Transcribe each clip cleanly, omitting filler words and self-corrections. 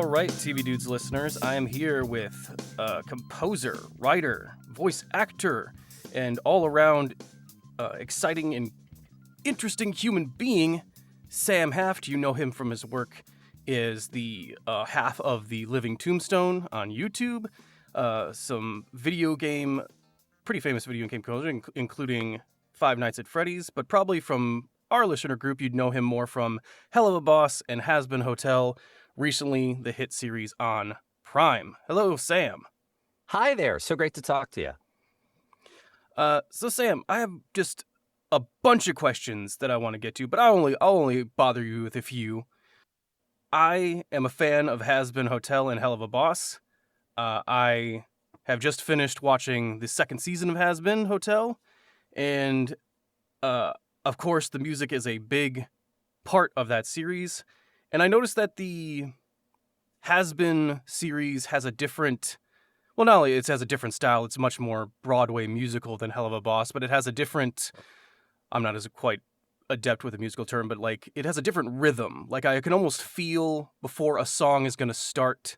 All right, TV Dudes listeners, I am here with composer, writer, voice actor, and all-around exciting and interesting human being, Sam Haft. You know him from his work as the half of the Living Tombstone on YouTube, some pretty famous video game composer, including Five Nights at Freddy's, but probably from our listener group, you'd know him more from Helluva Boss and Hazbin Hotel, recently the hit series on Prime. Hello, Sam. Hi there. So great to talk to you. So Sam, I have just a bunch of questions that I want to get to, but I'll only bother you with a few. I am a fan of Hazbin Hotel and Helluva Boss. I have just finished watching the second season of Hazbin Hotel, and of course, the music is a big part of that series. And I noticed that the Hazbin series has a different, well, not only it has a different style, it's much more Broadway musical than Helluva Boss, but it has a different, I'm not as quite adept with a musical term, but like it has a different rhythm. Like I can almost feel before a song is going to start,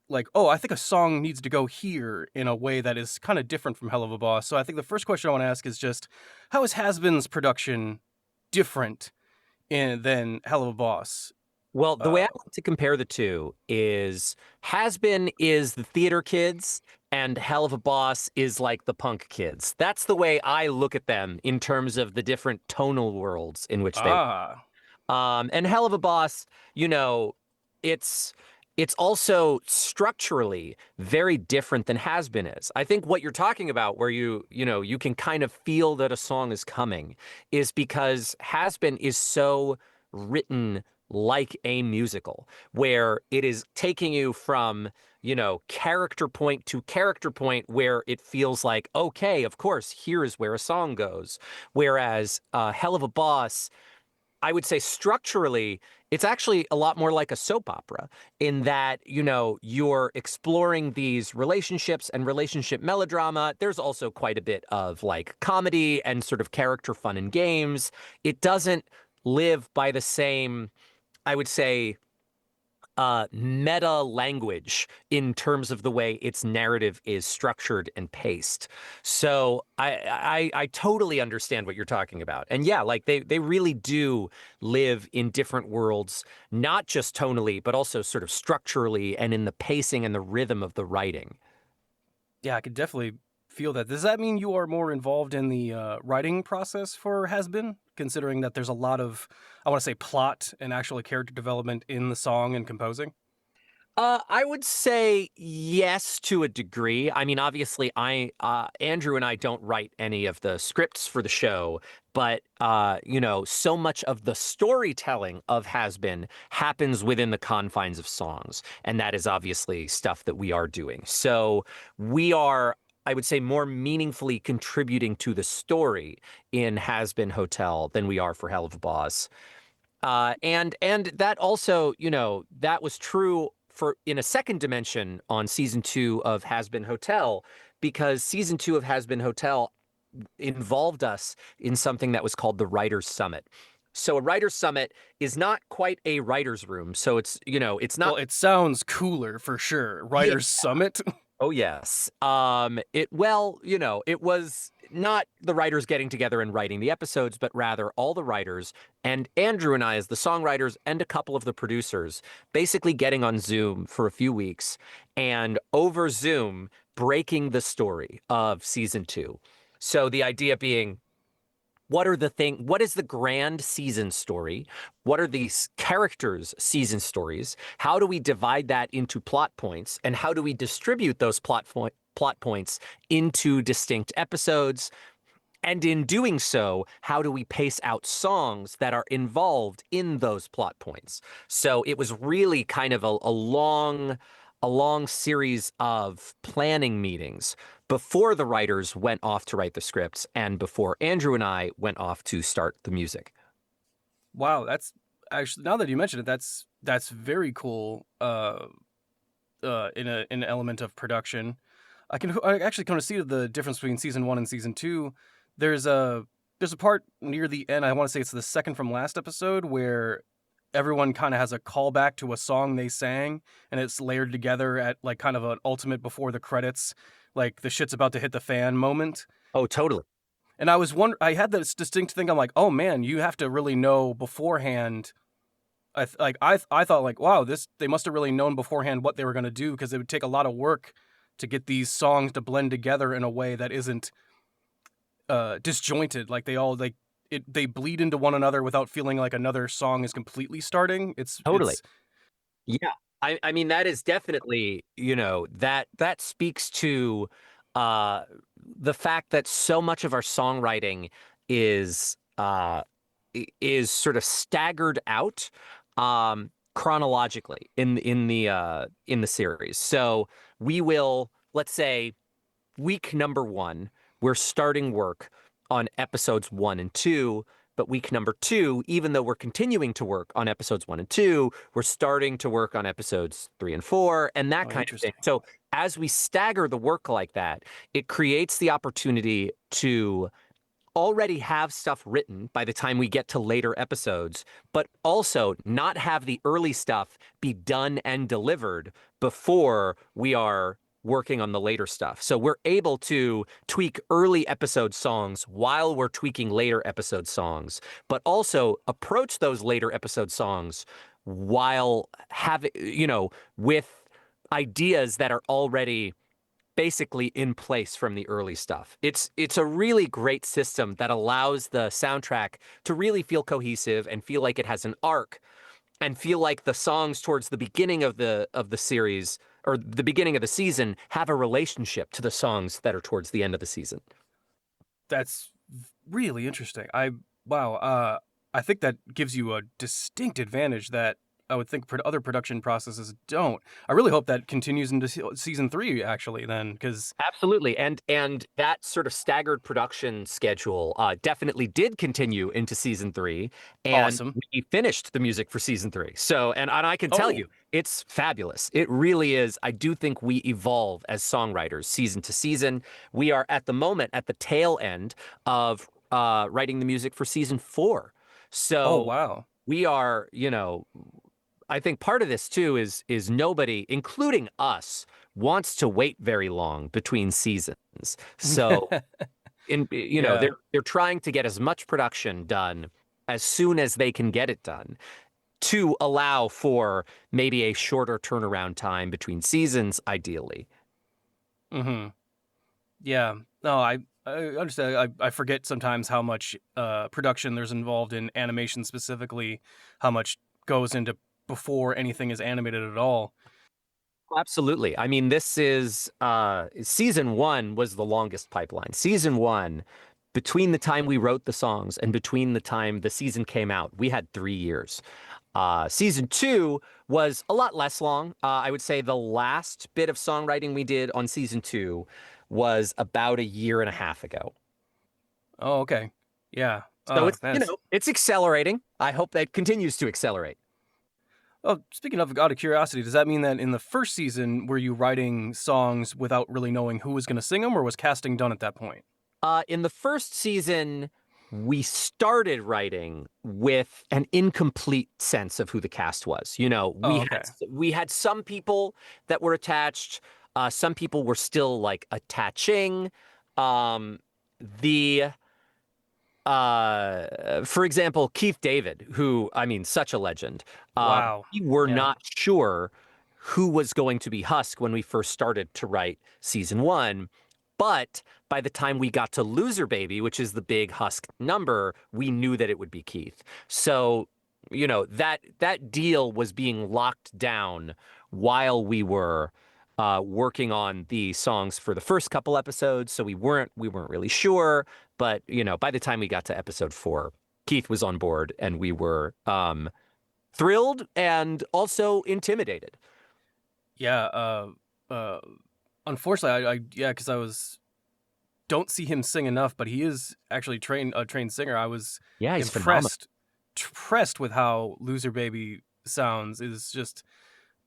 like, oh, I think a song needs to go here in a way that is kind of different from Helluva Boss. So I think the first question I want to ask is just, how is Hazbin's production different than Helluva Boss? Well, the way I like to compare the two is Hazbin is the theater kids and Helluva Boss is like the punk kids. That's the way I look at them in terms of the different tonal worlds in which they and Helluva Boss, you know, it's also structurally very different than Hazbin is. I think what you're talking about, where you can kind of feel that a song is coming, is because Hazbin is so written like a musical, where it is taking you from, character point to character point, where it feels like, okay, of course, here is where a song goes. Whereas Helluva Boss, I would say structurally, it's actually a lot more like a soap opera in that, you're exploring these relationships and relationship melodrama. There's also quite a bit of like comedy and sort of character fun and games. It doesn't live by the same, I would say, meta language in terms of the way its narrative is structured and paced. So I totally understand what you're talking about. And yeah, like they really do live in different worlds, not just tonally, but also sort of structurally and in the pacing and the rhythm of the writing. Yeah, I could definitely feel that. Does that mean you are more involved in the writing process for Hazbin, considering that there's a lot of, I want to say, plot and actually character development in the song and composing? I would say yes to a degree. I mean, obviously, Andrew and I don't write any of the scripts for the show, but so much of the storytelling of Hazbin happens within the confines of songs, and that is obviously stuff that we are doing. So we are, I would say, more meaningfully contributing to the story in Hazbin Hotel than we are for Helluva Boss. And that also, that was true in a second dimension on season 2 of Hazbin Hotel, because season 2 of Hazbin Hotel involved us in something that was called the Writers' Summit. So a Writers' Summit is not quite a writer's room. So it's, it's not. Well, it sounds cooler for sure. Writers' Summit. Oh, yes. It was not the writers getting together and writing the episodes, but rather all the writers and Andrew and I as the songwriters and a couple of the producers basically getting on Zoom for a few weeks and over Zoom breaking the story of season 2. So the idea being, what is the grand season story? What are these characters' season stories? How do we divide that into plot points? And how do we distribute those plot points into distinct episodes? And in doing so, how do we pace out songs that are involved in those plot points? So it was really kind of a long series of planning meetings before the writers went off to write the scripts and before Andrew and I went off to start the music. Wow, that's actually, now that you mention it, that's very cool. In an element of production, I actually kind of see the difference between season 1 and season 2. There's a part near the end. I want to say it's the second from last episode where everyone kind of has a callback to a song they sang, and it's layered together at like kind of an ultimate before the credits, like the shit's about to hit the fan moment. Oh, totally. And I had this distinct thing. I'm like, oh man, you have to really know beforehand. I thought like, wow, they must have really known beforehand what they were going to do, because it would take a lot of work to get these songs to blend together in a way that isn't disjointed. Like they bleed into one another without feeling like another song is completely starting. Totally. Yeah. I mean, that is definitely, that speaks to the fact that so much of our songwriting is sort of staggered out chronologically in the series. So we will, let's say, week number 1, we're starting work on episodes 1 and 2. But week number 2, even though we're continuing to work on episodes 1 and 2, we're starting to work on episodes 3 and 4 and that kind of thing. So as we stagger the work like that, it creates the opportunity to already have stuff written by the time we get to later episodes, but also not have the early stuff be done and delivered before we are working on the later stuff. So we're able to tweak early episode songs while we're tweaking later episode songs, but also approach those later episode songs while having, with ideas that are already basically in place from the early stuff. It's a really great system that allows the soundtrack to really feel cohesive and feel like it has an arc, and feel like the songs towards the beginning of the series or the beginning of the season have a relationship to the songs that are towards the end of the season. That's really interesting. I think that gives you a distinct advantage that I would think other production processes don't. I really hope that continues into season 3, actually, then, because absolutely, and that sort of staggered production schedule definitely did continue into season 3, and awesome. We finished the music for season 3. So, and I can tell you, it's fabulous. It really is. I do think we evolve as songwriters season to season. We are at the moment at the tail end of writing the music for season 4. So, wow, we are, I think part of this too is nobody, including us, wants to wait very long between seasons. So, they're trying to get as much production done as soon as they can get it done, to allow for maybe a shorter turnaround time between seasons, ideally. Mm-hmm. Yeah. No, I understand. I forget sometimes how much production there's involved in animation specifically, how much goes into before anything is animated at all. Absolutely. I mean, this is season 1 was the longest pipeline. Season 1, between the time we wrote the songs and between the time the season came out, we had 3 years. Season 2 was a lot less long. I would say the last bit of songwriting we did on season 2 was about 1.5 years ago. Oh, okay. Yeah. So it's, it's accelerating. I hope that continues to accelerate. Oh, speaking of, out of curiosity, does that mean that in the first season, were you writing songs without really knowing who was going to sing them, or was casting done at that point? In the first season, we started writing with an incomplete sense of who the cast was. We had some people that were attached. Some people were still like attaching. For example, Keith David, who, I mean, such a legend. Wow. We were not sure who was going to be Husk when we first started to write season 1. But by the time we got to Loser Baby, which is the big Husk number, we knew that it would be Keith. So, that deal was being locked down while we were working on the songs for the first couple episodes. So we weren't really sure. But, by the time we got to episode 4, Keith was on board, and we were thrilled and also intimidated. Yeah. Unfortunately, because don't see him sing enough, but he is actually a trained singer. I was he's impressed with how Loser Baby sounds. Is just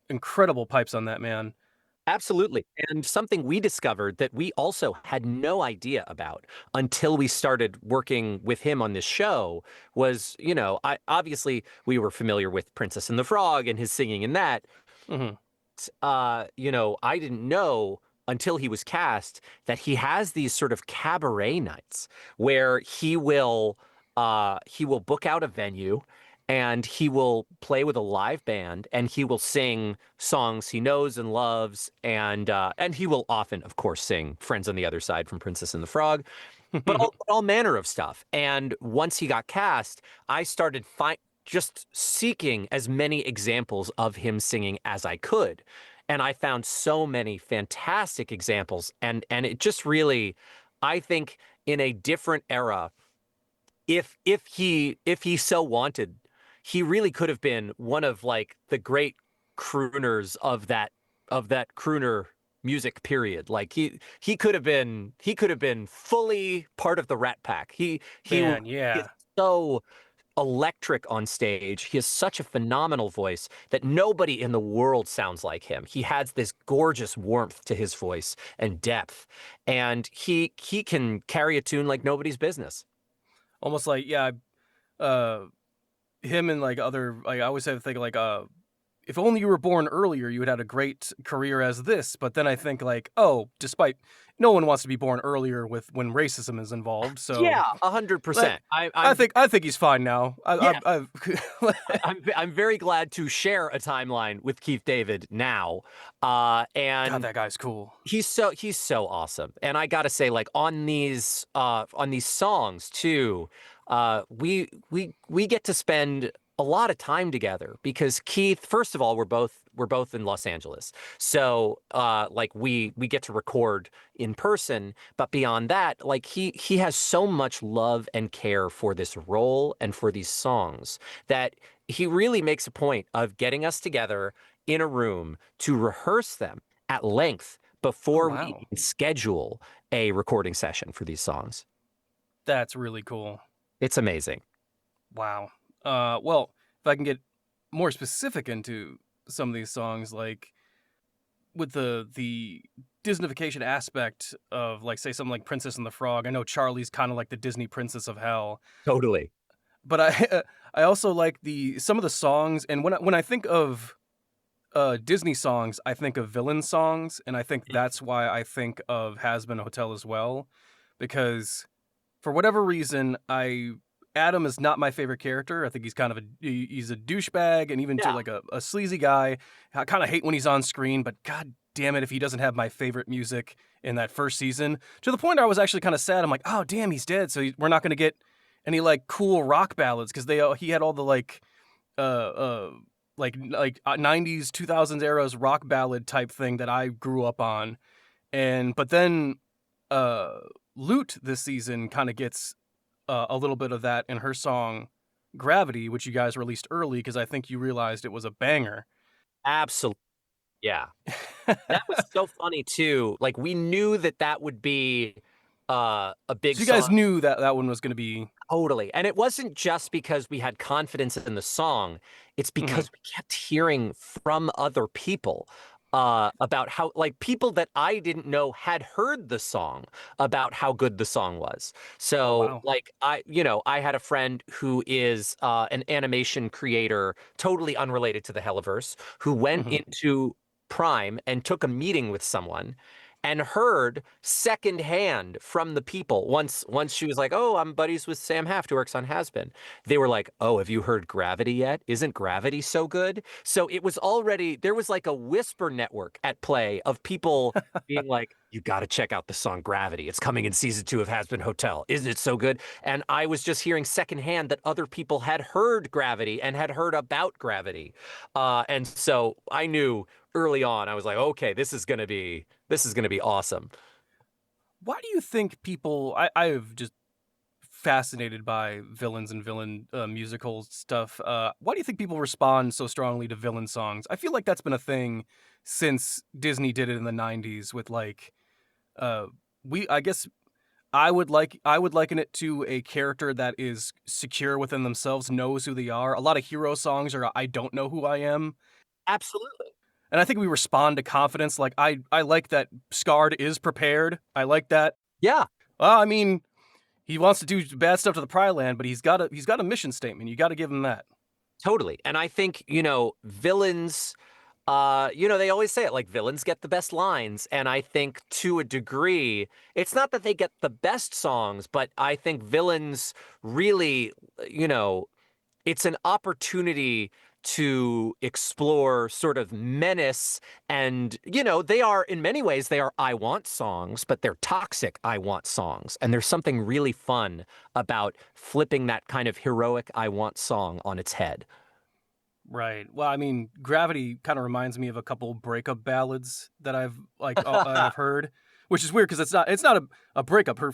incredible pipes on that man. Absolutely. And something we discovered that we also had no idea about until we started working with him on this show was, I obviously we were familiar with Princess and the Frog and his singing in that. Hmm. I didn't know until he was cast that he has these sort of cabaret nights where he will book out a venue and he will play with a live band and he will sing songs he knows and loves and he will often, of course, sing "Friends on the Other Side" from Princess and the Frog, but all manner of stuff. And once he got cast, I started just seeking as many examples of him singing as I could. And I found so many fantastic examples. And it just really, I think in a different era, if he so wanted, he really could have been one of like the great crooners of that crooner music period. Like he could have been fully part of the Rat Pack. He Man, is yeah. so electric on stage. He has such a phenomenal voice that nobody in the world sounds like him. He has this gorgeous warmth to his voice and depth, and he can carry a tune like nobody's business. Almost like, yeah, uh, him and like other, like I always have to think like, if only you were born earlier, you would have had a great career as this. But then I think like, oh, despite no one wants to be born earlier with when racism is involved. So Yeah, like, 100%. I think he's fine now. Yeah, I I'm very glad to share a timeline with Keith David now. God, And that guy's cool. he's so awesome. And I gotta say, like on these songs too, we get to spend a lot of time together because Keith, first of all, we're both in Los Angeles. So like we get to record in person, but beyond that, like he has so much love and care for this role and for these songs that he really makes a point of getting us together in a room to rehearse them at length Oh before we wow, even schedule a recording session for these songs. that's really cool. It's amazing. Wow. Well, if I can get more specific into some of these songs, like with the Disneyfication aspect of like say something like Princess and the Frog. I know Charlie's kind of like the Disney Princess of Hell, Totally. but I I also like the some of the songs. And when I think of Disney songs, I think of villain songs, and I think that's why I think of Hazbin Hotel as well, because for whatever reason, I Adam is not my favorite character. I think he's kind of he's a douchebag, and even to Yeah. like a sleazy guy. I kind of hate when he's on screen, but god damn it, if he doesn't have my favorite music in that first season, to the point where I was actually kind of sad. I'm like, oh damn, he's dead. So we're not gonna get any like cool rock ballads because he had all the uh uh 90s 2000s eras rock ballad type thing that I grew up on. And but then uh Lute this season kind of gets a little bit of that in her song Gravity, which you guys released early because I think you realized it was a banger. Absolutely. Yeah. That was so funny too. Like we knew that would be a big So you guys song. knew that that one was going to be. Totally. And it wasn't just because we had confidence in the song, it's Mhm. because we kept hearing from other people about how, like, people that I didn't know had heard the song about how good the song was. Oh So, wow. like, I had a friend who is an animation creator, totally unrelated to the Helliverse, who went Mhm. into Prime and took a meeting with someone and heard secondhand from the people once she was like, "Oh, I'm buddies with Sam Haft who works on Hazbin." They were like, "Oh, have you heard Gravity yet? Isn't Gravity so good?" So it was already there was like a whisper network at play of people being like, "You got to check out the song Gravity. It's coming in season 2 of Hazbin Hotel. Isn't it so good?" And I was just hearing secondhand that other people had heard Gravity and had heard about Gravity. And so I knew early on, I was like, "Okay, this is gonna be awesome." Why do you think people? I have just fascinated by villains and villain musical stuff. Why do you think people respond so strongly to villain songs? I feel like that's been a thing since Disney did it in the '90s with like uh we I guess I would liken it to a character that is secure within themselves, knows who they are. A lot of hero songs are I don't know who I am. Absolutely. And I think we respond to confidence. Like I like that Scarred is prepared. I like that. Yeah. Well, I mean, he wants to do bad stuff to the Pride Land, but he's got a mission statement. You got to give him that. Totally. And I think, villains, they always say it, like, villains get the best lines. And I think to a degree, it's not that they get the best songs, but I think villains really, it's an opportunity to explore sort of menace. And, they are, in many ways, they are I want songs, but they're toxic I want songs. And there's something really fun about flipping that kind of heroic I want song on its head. Right. Well, I mean, Gravity kind of reminds me of a couple breakup ballads that I've heard, which is weird because it's not a breakup. Her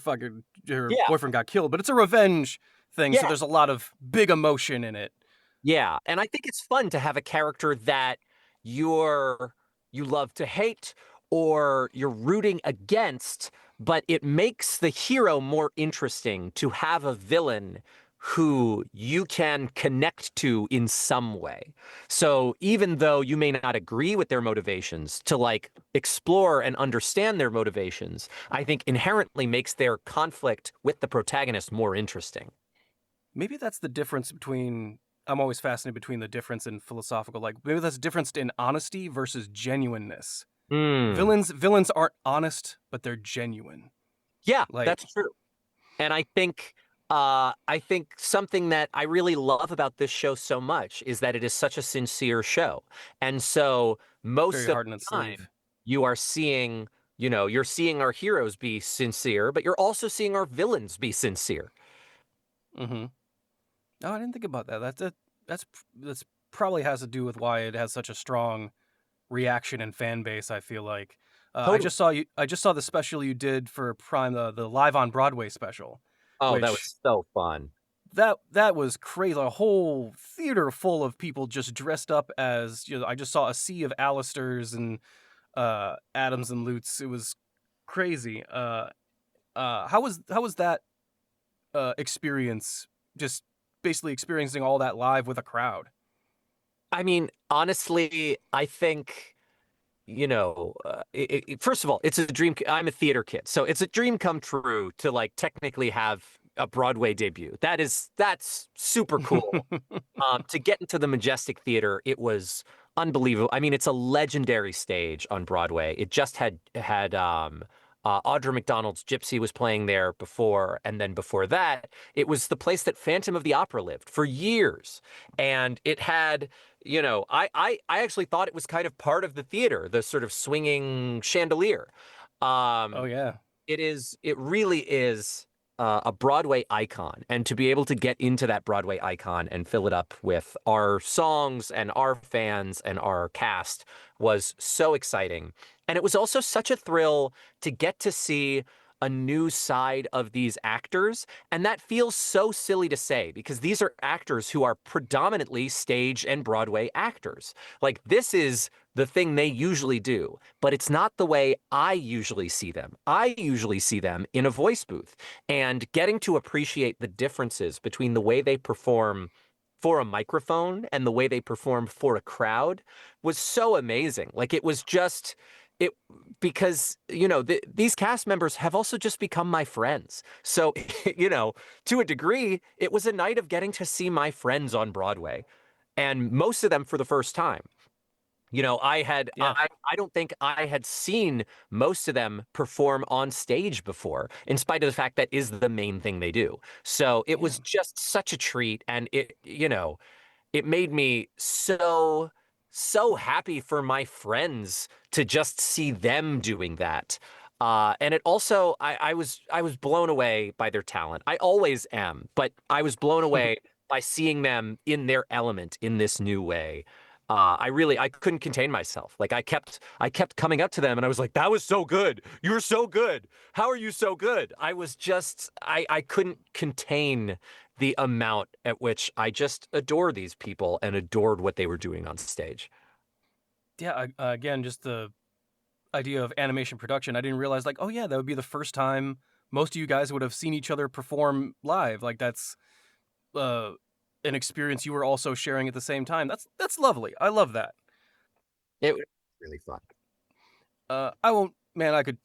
Yeah. boyfriend got killed, but it's a revenge thing. So Yeah. there's a lot of big emotion in it. Yeah, and I think it's fun to have a character that you love to hate or you're rooting against, but it makes the hero more interesting to have a villain who you can connect to in some way. So even though you may not agree with their motivations, to like explore and understand their motivations, I think inherently makes their conflict with the protagonist more interesting. Maybe that's the difference between. I'm always fascinated between the difference in philosophical, like maybe that's the difference in honesty versus genuineness. Mm. Villains aren't honest, but they're genuine. Yeah, Like, that's true. And I think something that I really love about this show so much is that it is such a sincere show. And so most very of hard on the its time sleeve. you are seeing, you're seeing our heroes be sincere, but you're also seeing our villains be sincere. Mm-hmm. Oh, I didn't think about that. That's probably has to do with why it has such a strong reaction and fan base. I feel like Totally. I just saw the special you did for Prime, the live on Broadway special, Oh, that which was so fun. that was crazy. A whole theater full of people just dressed up as I just saw a sea of Alistairs and Adams and Lutz. It was crazy. How was that experience? Just basically experiencing all that live with a crowd. I mean, honestly, I think, first of all, it's a dream. I'm a theater kid, so it's a dream come true to like technically have a Broadway debut. That's super cool. To get into the Majestic Theater, it was unbelievable. I mean, it's a legendary stage on Broadway. It just had Audra McDonald's Gypsy was playing there before, and then before that, it was the place that Phantom of the Opera lived for years, and it had. I actually thought it was kind of part of the theater, the sort of swinging chandelier. Oh yeah. It really is a Broadway icon, and to be able to get into that Broadway icon and fill it up with our songs and our fans and our cast was so exciting. And it was also such a thrill to get to see a new side of these actors. And that feels so silly to say because these are actors who are predominantly stage and Broadway actors. Like, this is the thing they usually do, but it's not the way I usually see them. I usually see them in a voice booth, and getting to appreciate the differences between the way they perform for a microphone and the way they perform for a crowd was so amazing. Like, it was just it because these cast members have also just become my friends. So to a degree, it was a night of getting to see my friends on Broadway, and most of them for the first time. Yeah. I don't think I had seen most of them perform on stage before, in spite of the fact that is the main thing they do. So it Yeah. was just such a treat, and it made me so happy for my friends to just see them doing that. And it also, I was blown away by their talent. I always am, but I was blown away by seeing them in their element in this new way. I couldn't contain myself. Like, I kept coming up to them and I was like, that was so good. You're so good. How are you so good? I couldn't contain the amount at which I just adore these people and adored what they were doing on stage. Yeah. Again, just the idea of animation production. I didn't realize, like, oh yeah, that would be the first time most of you guys would have seen each other perform live. Like, that's uh, an experience you were also sharing at the same time. That's lovely. I love that. really fun. I won't, man. I could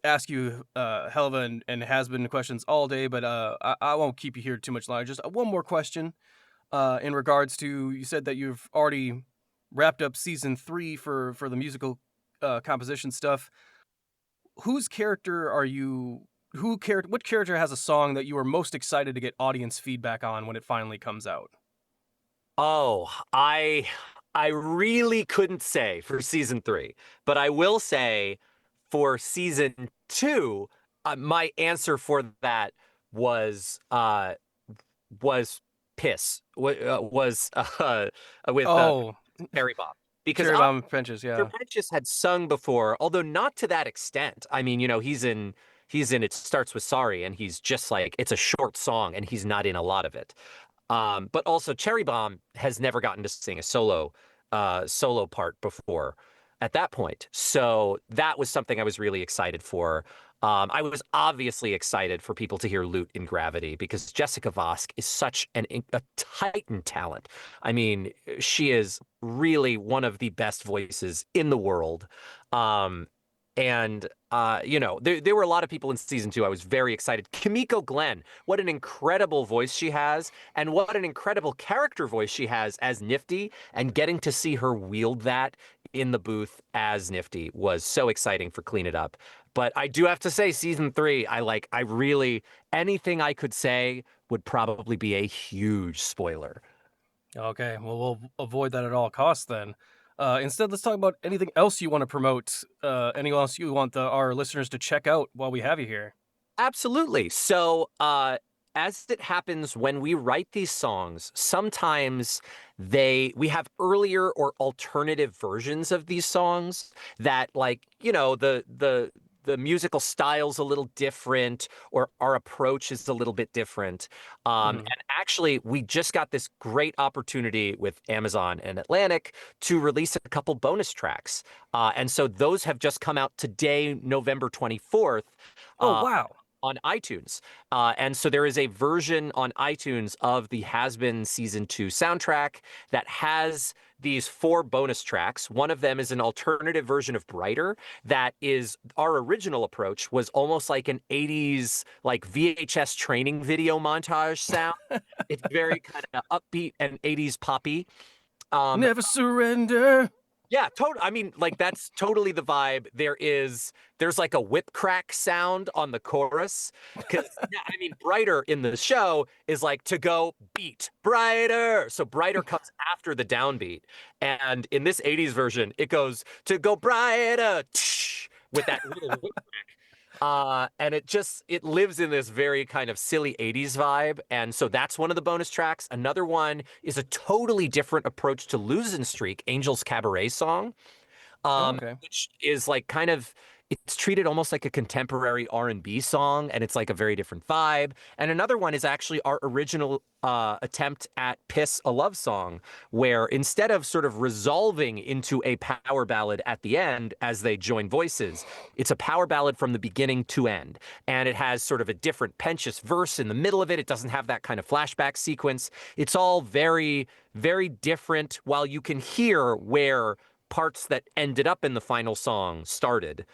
ask you Helluva and Hazbin questions all day, but I won't keep you here too much longer. Just one more question. In regards to, you said that you've already wrapped up season 3 for the musical composition stuff. Whose character are you? What character has a song that you are most excited to get audience feedback on when it finally comes out? Oh, I really couldn't say for season 3, but I will say for season 2, my answer for that was was piss. Was with Oh, Cherry Bomb, because Cherry Bomb Pinches, yeah. Pretentious had sung before, although not to that extent. I mean, he's in It Starts With Sorry, and he's just like, it's a short song and he's not in a lot of it. But also Cherry Bomb has never gotten to sing a solo part before at that point. So that was something I was really excited for. I was obviously excited for people to hear Lute in Gravity, because Jessica Vosk is such a titan talent. I mean, she is really one of the best voices in the world. And there were a lot of people in season 2 I was very excited. Kimiko Glenn, what an incredible voice she has, and what an incredible character voice she has as Nifty, and getting to see her wield that in the booth as Nifty was so exciting for Clean It Up. But I do have to say, season 3, I really, anything I could say would probably be a huge spoiler. Okay, well, we'll avoid that at all costs then. Instead, let's talk about anything else you want to promote. Anything else you want our listeners to check out while we have you here? Absolutely. So, as it happens when we write these songs, sometimes we have earlier or alternative versions of these songs that, like, the musical style's a little different, or our approach is a little bit different. And actually, we just got this great opportunity with Amazon and Atlantic to release a couple bonus tracks. And so those have just come out today, November 24th. Oh, wow. On iTunes. And so there is a version on iTunes of the Hazbin Season 2 soundtrack that has these 4 bonus tracks. One of them is an alternative version of Brighter that is, our original approach was almost like an 80s like VHS training video montage sound. It's very kind of upbeat and 80s poppy. Never surrender. Yeah, totally. I mean, like, that's totally the vibe. There's like a whip crack sound on the chorus, because I mean, Brighter in the show is like, to go beat brighter. So Brighter comes after the downbeat, and in this 80s version, it goes to go brighter with that little whip crack. And it lives in this very kind of silly 80s vibe. And so that's one of the bonus tracks. Another one is a totally different approach to Losing Streak, Angel's Cabaret song, which is like kind of, it's treated almost like a contemporary R&B song, and it's like a very different vibe. And another one is actually our original attempt at Piss, a Love Song, where instead of sort of resolving into a power ballad at the end as they join voices, it's a power ballad from the beginning to end. And it has sort of a different Pentious verse in the middle of it. It doesn't have that kind of flashback sequence. It's all very, very different, while you can hear where parts that ended up in the final song started.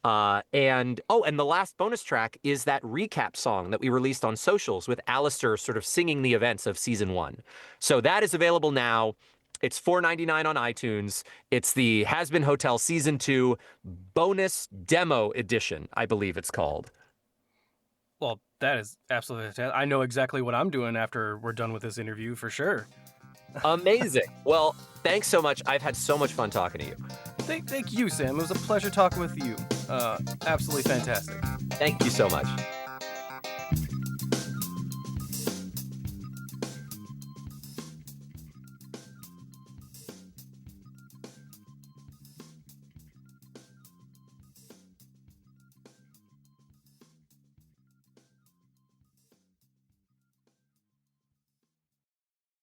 And the last bonus track is that recap song that we released on socials with Alistair sort of singing the events of season 1. So that is available now. It's $4.99 on iTunes. It's the Hazbin Hotel Season 2 Bonus Demo Edition, I believe it's called. Well, that is absolutely fantastic. I know exactly what I'm doing after we're done with this interview, for sure. Amazing. Well, thanks so much. I've had so much fun talking to you. Thank you, Sam. It was a pleasure talking with you. Absolutely fantastic. Thank you so much.